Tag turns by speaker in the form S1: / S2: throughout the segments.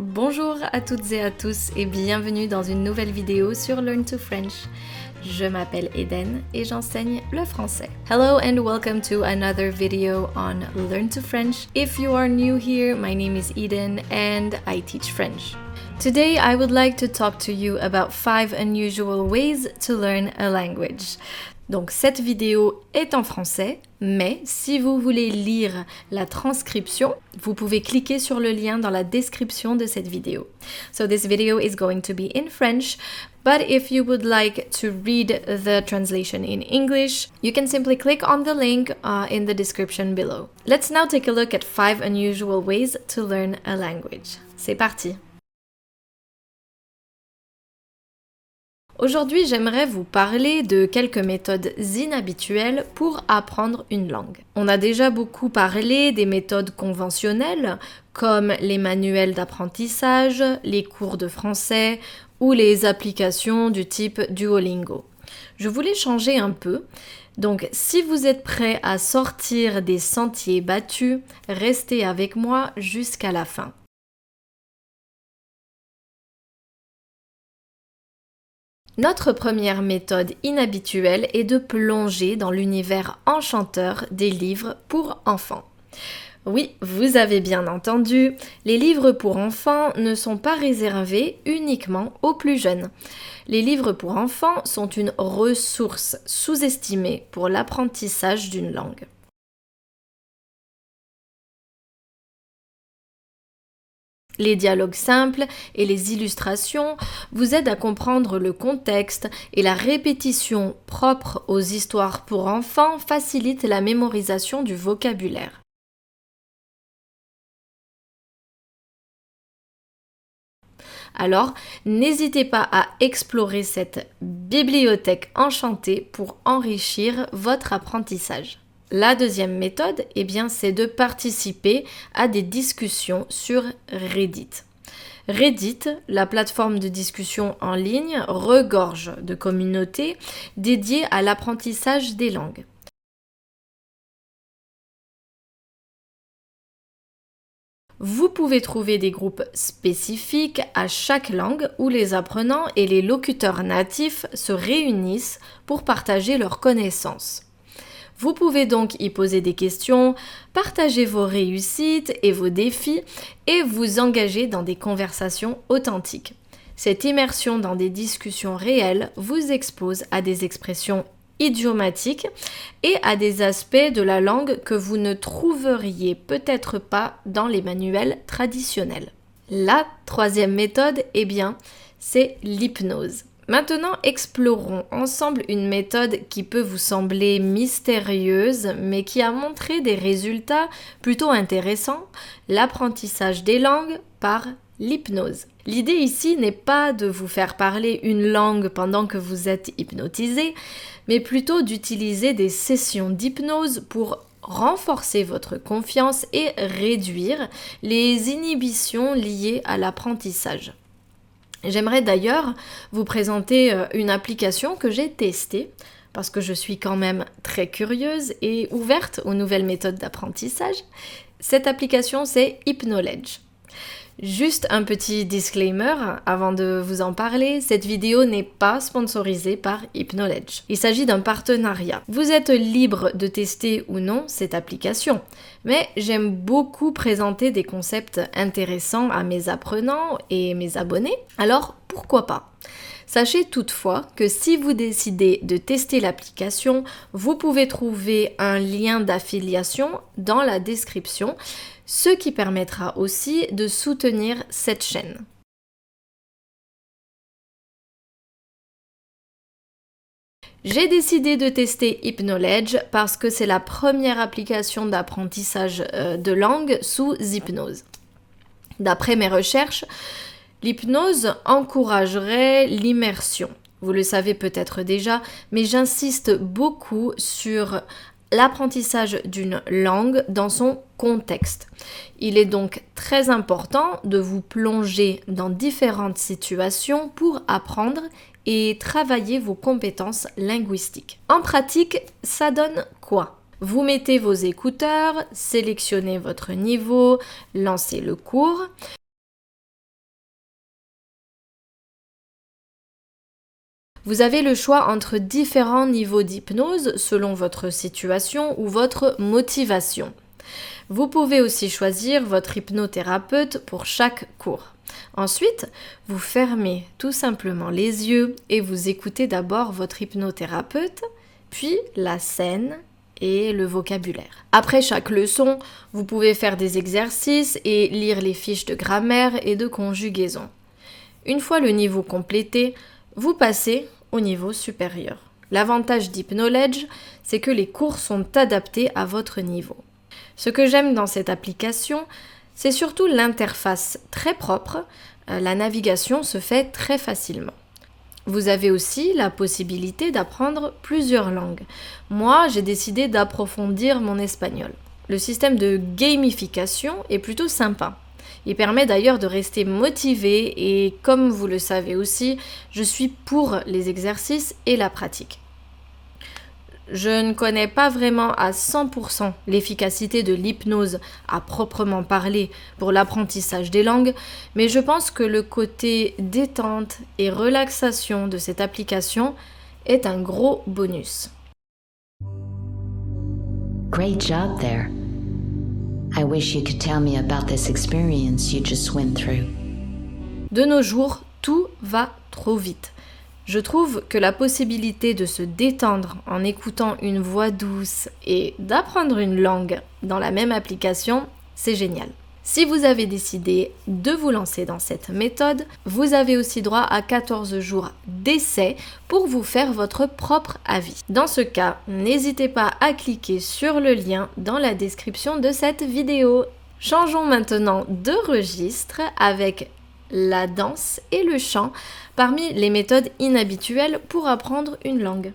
S1: Bonjour à toutes et à tous et bienvenue dans une nouvelle vidéo sur Learn to French. Je m'appelle Eden et j'enseigne le français. Hello and welcome to another video on Learn to French. If you are new here, my name is Eden and I teach French. Today I would like to talk to you about 5 unusual ways to learn a language. Donc cette vidéo est en français, mais si vous voulez lire la transcription, vous pouvez cliquer sur le lien dans la description de cette vidéo. So this video is going to be in French, but if you would like to read the translation in English, you can simply click on the link in the description below. Let's now take a look at 5 unusual ways to learn a language. C'est parti! Aujourd'hui, j'aimerais vous parler de quelques méthodes inhabituelles pour apprendre une langue. On a déjà beaucoup parlé des méthodes conventionnelles, comme les manuels d'apprentissage, les cours de français ou les applications du type Duolingo. Je voulais changer un peu. Donc, si vous êtes prêts à sortir des sentiers battus, restez avec moi jusqu'à la fin. Notre première méthode inhabituelle est de plonger dans l'univers enchanteur des livres pour enfants. Oui, vous avez bien entendu, les livres pour enfants ne sont pas réservés uniquement aux plus jeunes. Les livres pour enfants sont une ressource sous-estimée pour l'apprentissage d'une langue. Les dialogues simples et les illustrations vous aident à comprendre le contexte et la répétition propre aux histoires pour enfants facilite la mémorisation du vocabulaire. Alors, n'hésitez pas à explorer cette bibliothèque enchantée pour enrichir votre apprentissage. La deuxième méthode, c'est de participer à des discussions sur Reddit. Reddit, la plateforme de discussion en ligne, regorge de communautés dédiées à l'apprentissage des langues. Vous pouvez trouver des groupes spécifiques à chaque langue où les apprenants et les locuteurs natifs se réunissent pour partager leurs connaissances. Vous pouvez donc y poser des questions, partager vos réussites et vos défis et vous engager dans des conversations authentiques. Cette immersion dans des discussions réelles vous expose à des expressions idiomatiques et à des aspects de la langue que vous ne trouveriez peut-être pas dans les manuels traditionnels. La troisième méthode, c'est l'hypnose. Maintenant, explorons ensemble une méthode qui peut vous sembler mystérieuse, mais qui a montré des résultats plutôt intéressants, l'apprentissage des langues par l'hypnose. L'idée ici n'est pas de vous faire parler une langue pendant que vous êtes hypnotisé, mais plutôt d'utiliser des sessions d'hypnose pour renforcer votre confiance et réduire les inhibitions liées à l'apprentissage. J'aimerais d'ailleurs vous présenter une application que j'ai testée parce que je suis quand même très curieuse et ouverte aux nouvelles méthodes d'apprentissage. Cette application, c'est Hypnoledge. Juste un petit disclaimer avant de vous en parler, cette vidéo n'est pas sponsorisée par Hypnoledge. Il s'agit d'un partenariat. Vous êtes libre de tester ou non cette application, mais j'aime beaucoup présenter des concepts intéressants à mes apprenants et mes abonnés, alors pourquoi pas ? Sachez toutefois que si vous décidez de tester l'application, vous pouvez trouver un lien d'affiliation dans la description, ce qui permettra aussi de soutenir cette chaîne. J'ai décidé de tester Hypnoledge parce que c'est la première application d'apprentissage de langue sous hypnose. D'après mes recherches, l'hypnose encouragerait l'immersion. Vous le savez peut-être déjà, mais j'insiste beaucoup sur l'apprentissage d'une langue dans son contexte. Il est donc très important de vous plonger dans différentes situations pour apprendre et travailler vos compétences linguistiques. En pratique, ça donne quoi ? Vous mettez vos écouteurs, sélectionnez votre niveau, lancez le cours. Vous avez le choix entre différents niveaux d'hypnose selon votre situation ou votre motivation. Vous pouvez aussi choisir votre hypnothérapeute pour chaque cours. Ensuite, vous fermez tout simplement les yeux et vous écoutez d'abord votre hypnothérapeute, puis la scène et le vocabulaire. Après chaque leçon, vous pouvez faire des exercices et lire les fiches de grammaire et de conjugaison. Une fois le niveau complété, vous passez au niveau supérieur. L'avantage d'Hypnoledge, c'est que les cours sont adaptés à votre niveau. Ce que j'aime dans cette application, c'est surtout l'interface très propre. La navigation se fait très facilement. Vous avez aussi la possibilité d'apprendre plusieurs langues. Moi, j'ai décidé d'approfondir mon espagnol. Le système de gamification est plutôt sympa. Il permet d'ailleurs de rester motivé et comme vous le savez aussi, je suis pour les exercices et la pratique. Je ne connais pas vraiment à 100% l'efficacité de l'hypnose à proprement parler pour l'apprentissage des langues, mais je pense que le côté détente et relaxation de cette application est un gros bonus.
S2: Great job there. I wish you could tell me about this experience you just went through.
S1: De nos jours, tout va trop vite. Je trouve que la possibilité de se détendre en écoutant une voix douce et d'apprendre une langue dans la même application, c'est génial. Si vous avez décidé de vous lancer dans cette méthode, vous avez aussi droit à 14 jours d'essai pour vous faire votre propre avis. Dans ce cas, n'hésitez pas à cliquer sur le lien dans la description de cette vidéo. Changeons maintenant de registre avec la danse et le chant parmi les méthodes inhabituelles pour apprendre une langue.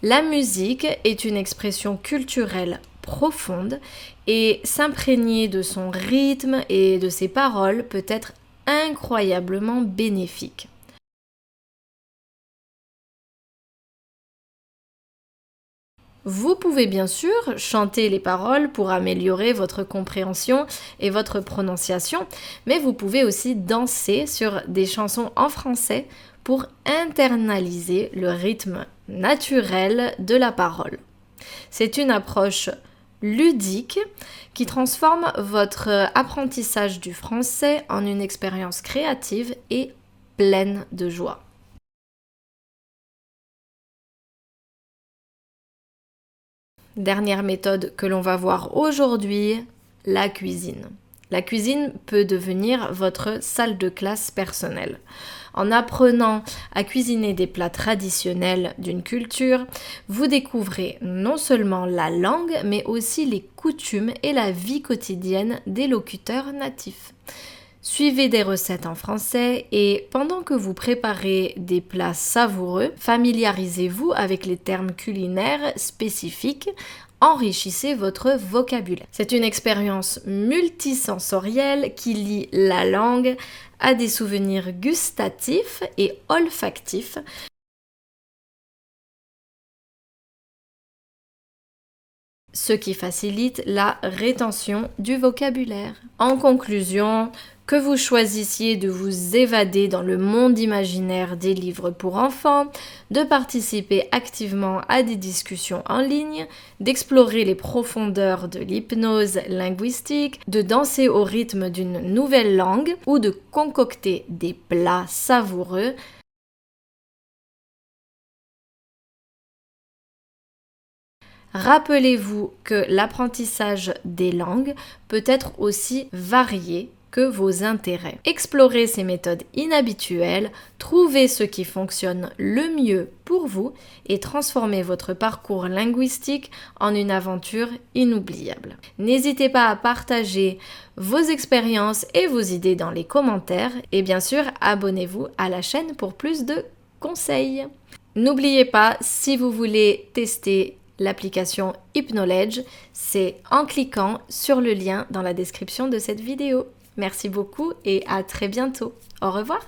S1: La musique est une expression culturelle profonde et s'imprégner de son rythme et de ses paroles peut être incroyablement bénéfique. Vous pouvez bien sûr chanter les paroles pour améliorer votre compréhension et votre prononciation, mais vous pouvez aussi danser sur des chansons en français pour internaliser le rythme naturel de la parole. C'est une approche ludique qui transforme votre apprentissage du français en une expérience créative et pleine de joie. Dernière méthode que l'on va voir aujourd'hui, la cuisine. La cuisine peut devenir votre salle de classe personnelle. En apprenant à cuisiner des plats traditionnels d'une culture, vous découvrez non seulement la langue, mais aussi les coutumes et la vie quotidienne des locuteurs natifs. Suivez des recettes en français et pendant que vous préparez des plats savoureux, familiarisez-vous avec les termes culinaires spécifiques, enrichissez votre vocabulaire. C'est une expérience multisensorielle qui lie la langue à des souvenirs gustatifs et olfactifs. Ce qui facilite la rétention du vocabulaire. En conclusion, que vous choisissiez de vous évader dans le monde imaginaire des livres pour enfants, de participer activement à des discussions en ligne, d'explorer les profondeurs de l'hypnose linguistique, de danser au rythme d'une nouvelle langue ou de concocter des plats savoureux, rappelez-vous que l'apprentissage des langues peut être aussi varié que vos intérêts. Explorez ces méthodes inhabituelles, trouvez ce qui fonctionne le mieux pour vous et transformez votre parcours linguistique en une aventure inoubliable. N'hésitez pas à partager vos expériences et vos idées dans les commentaires et bien sûr, abonnez-vous à la chaîne pour plus de conseils. N'oubliez pas, si vous voulez tester l'application Hypnoledge, c'est en cliquant sur le lien dans la description de cette vidéo. Merci beaucoup et à très bientôt. Au revoir.